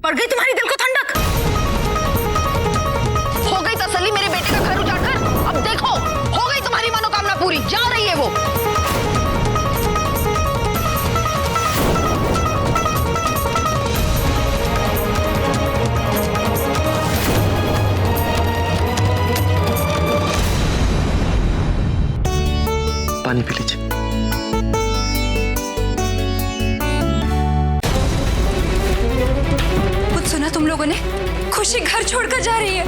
पड़ गई तुम्हारी दिल को ठंडक? हो गई तसल्ली मेरे बेटे का घर उजाड़कर? अब देखो, हो गई तुम्हारी मनोकामना पूरी, जा रही है वो। पानी पी लीजिए। कुछ सुना तुम लोगों ने? खुशी घर छोड़कर जा रही है।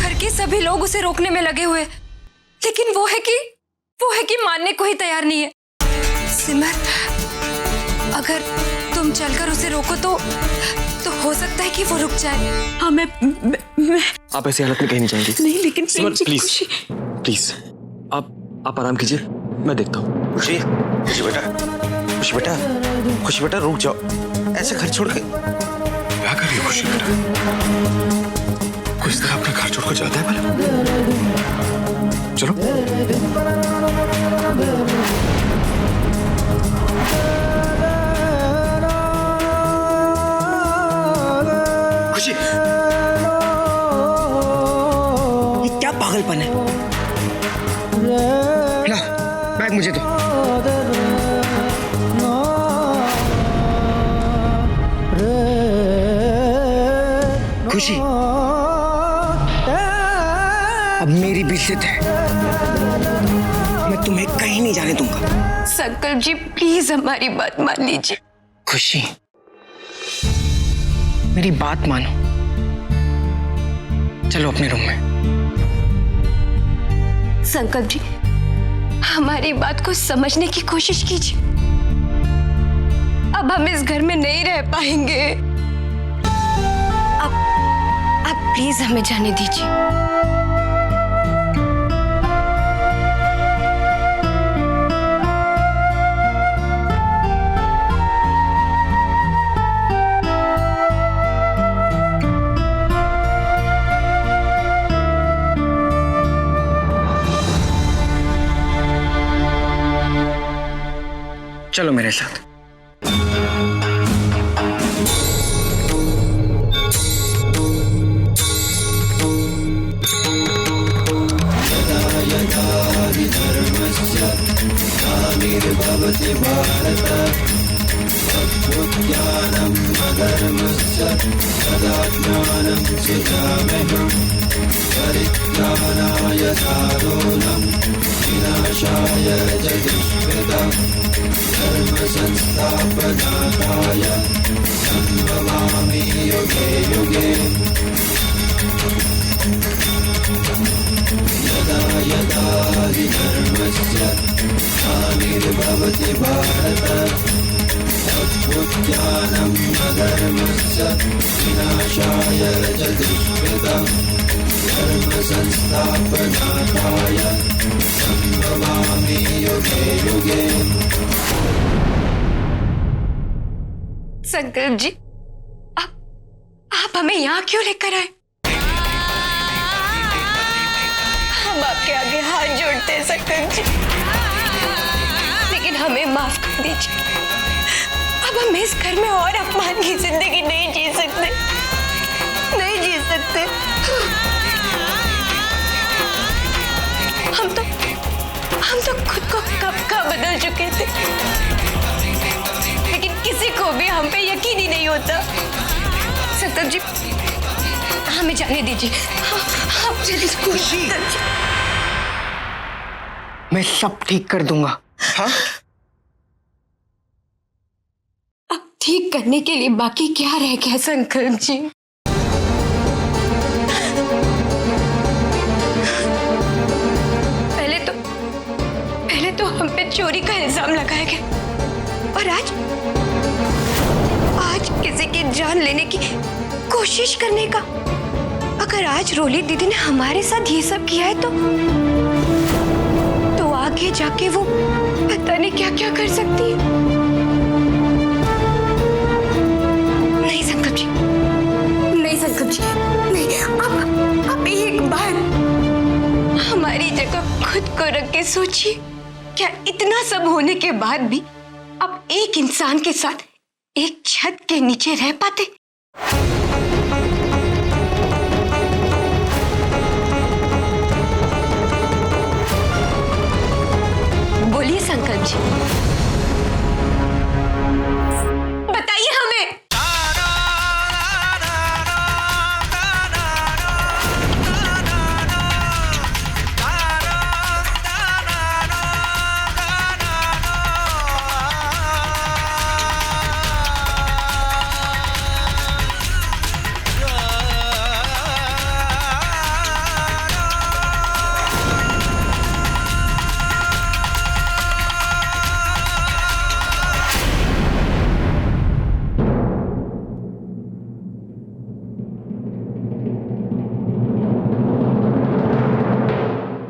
घर के सभी लोग उसे रोकने में लगे हुए, लेकिन वो है कि मानने को ही तैयार नहीं है। सिमर, अगर तुम चलकर उसे रोको तो हो सकता है कि वो रुक जाए। हाँ मैं आप ऐसी हालत में कहीं नहीं जाएंगी। नहीं, लेकिन प्लीज प्लीज आप आराम कीजिए, मैं देखता हूँ। खुशी बेटा रुक जाओ, ऐसे घर छोड़ के क्या कर रही हो खुशी बेटा? किस तरह अपना घर छोड़कर जाता है भला? चलो खुशी, ये क्या पागलपन है? ला बैग मुझे दो। खुशी, अब मेरी भी जिद है, मैं तुम्हें कहीं नहीं जाने दूंगा। संकल्प जी प्लीज हमारी बात मान लीजिए। खुशी, मेरी बात मानो, चलो अपने रूम में। संकल्प जी हमारी बात को समझने की कोशिश कीजिए। अब हम इस घर में नहीं रह पाएंगे। आप प्लीज हमें जाने दीजिए। चलो मेरे साथ। संकल्प जी आप हमें यहाँ क्यों लेकर आए? हम आपके आगे हाथ जोड़ते हैं संकल्प जी, लेकिन हमें माफ कर दीजिए। अब हम इस घर में और अपमान की जिंदगी नहीं जी सकते, नहीं जी सकते। हम तो खुद को कब का बदल चुके थे, लेकिन किसी को भी हम पे यकीन ही नहीं होता। संकल्प जी हमें जाने दीजिए। खुशी, मैं सब ठीक कर दूंगा। हाँ, अब ठीक करने के लिए बाकी क्या रह गया संकल्प जी? पहले तो हम पे चोरी का इल्जाम लगाया गया, और आज किसी की जान लेने की कोशिश करने का। अगर आज रोली दीदी ने हमारे साथ ये सब किया है तो आगे जाके वो पता नहीं क्या क्या कर सकती है। नहीं संकल्प जी, नहीं संकल्प जी, नहीं। आप एक बार जी, क्या इतना सब होने के बाद भी आप एक इंसान के साथ एक छत के नीचे रह पाते? बोलिए संकल्प जी, बताइए हमें।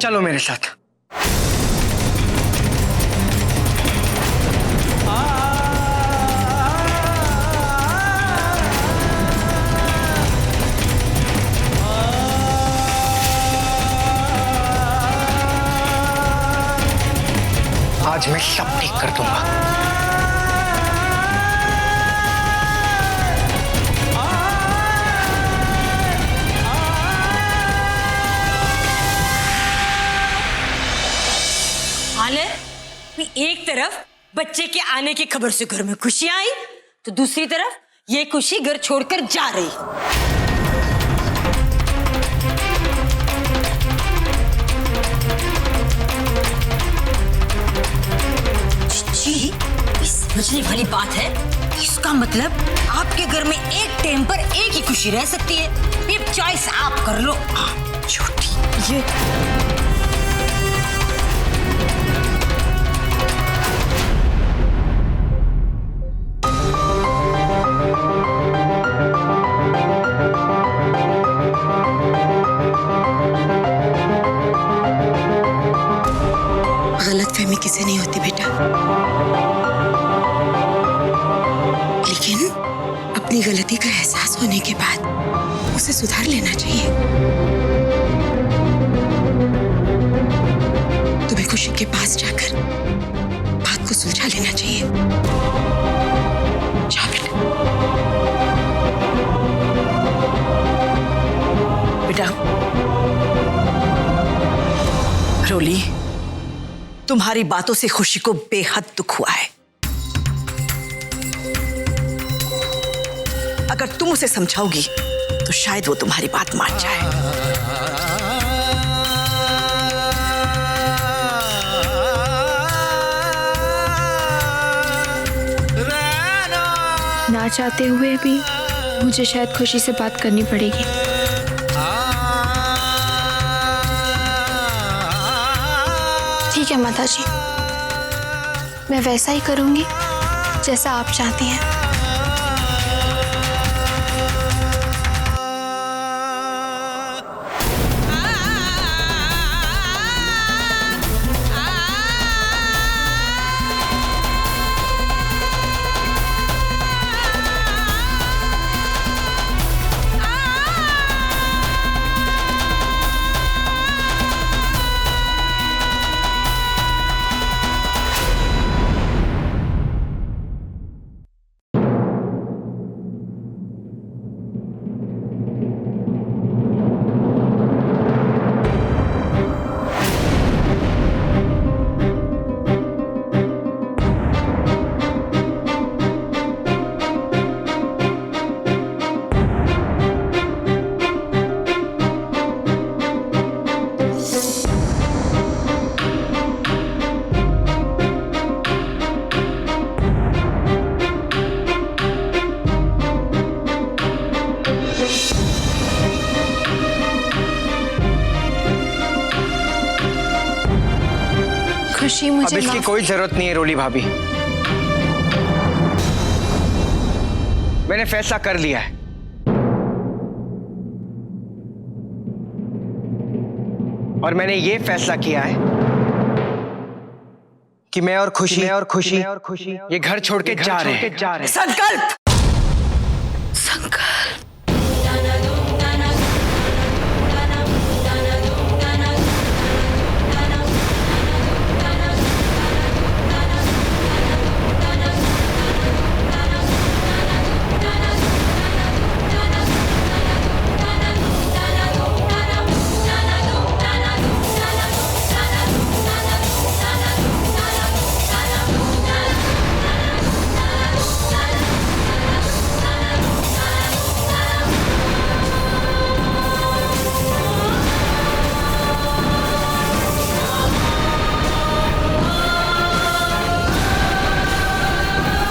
चलो मेरे साथ। आज मैं सब ठीक कर दूंगा। एक तरफ बच्चे के आने की खबर से घर में खुशियां आई, तो दूसरी तरफ ये खुशी घर छोड़कर जा रही। जी, ये समझने वाली बात है। इसका मतलब आपके घर में एक टाइम पर एक ही खुशी रह सकती है। ये चॉइस आप कर लो। छोटी ये गलतफहमी किसे नहीं होती बेटा, लेकिन अपनी गलती का एहसास होने के बाद उसे सुधार लेना चाहिए। तुम्हें खुशी के पास जाकर बात को सुलझा लेना चाहिए। जाओ बेटा। रोली, तुम्हारी बातों से खुशी को बेहद दुख हुआ है। अगर तुम उसे समझाओगी तो शायद वो तुम्हारी बात मान जाए। ना चाहते हुए भी मुझे शायद खुशी से बात करनी पड़ेगी। ठीक है माता जी, मैं वैसा ही करूंगी जैसा आप चाहती हैं। खुशी मुझे अब इसकी कोई जरूरत नहीं है रोली भाभी। मैंने फैसला कर लिया है। और मैंने ये फैसला किया है कि मैं और खुशी ये घर छोड़ के जा रहे हैं। संकल्प! संकल्प!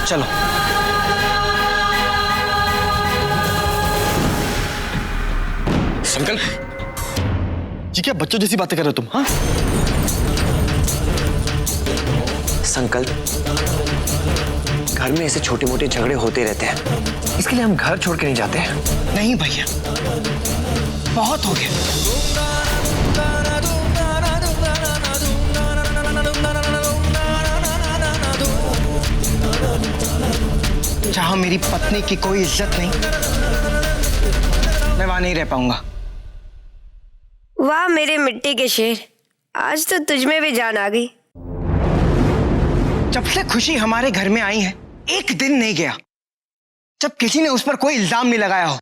चलो। संकल्प, ये क्या बच्चों जैसी बातें कर रहे हो तुम? हाँ संकल्प, घर में ऐसे छोटे मोटे झगड़े होते रहते हैं, इसके लिए हम घर छोड़ के नहीं जाते हैं। नहीं भैया, बहुत हो गया। जहां मेरी पत्नी की कोई इज्जत नहीं, मैं वहां नहीं रह पाऊंगा। वाह मेरे मिट्टी के शेर, आज तो तुझ में भी जान आ गई। जब से खुशी हमारे घर में आई है, एक दिन नहीं गया जब किसी ने उस पर कोई इल्जाम नहीं लगाया हो।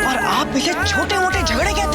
और आप इसे छोटे मोटे झगड़े कहते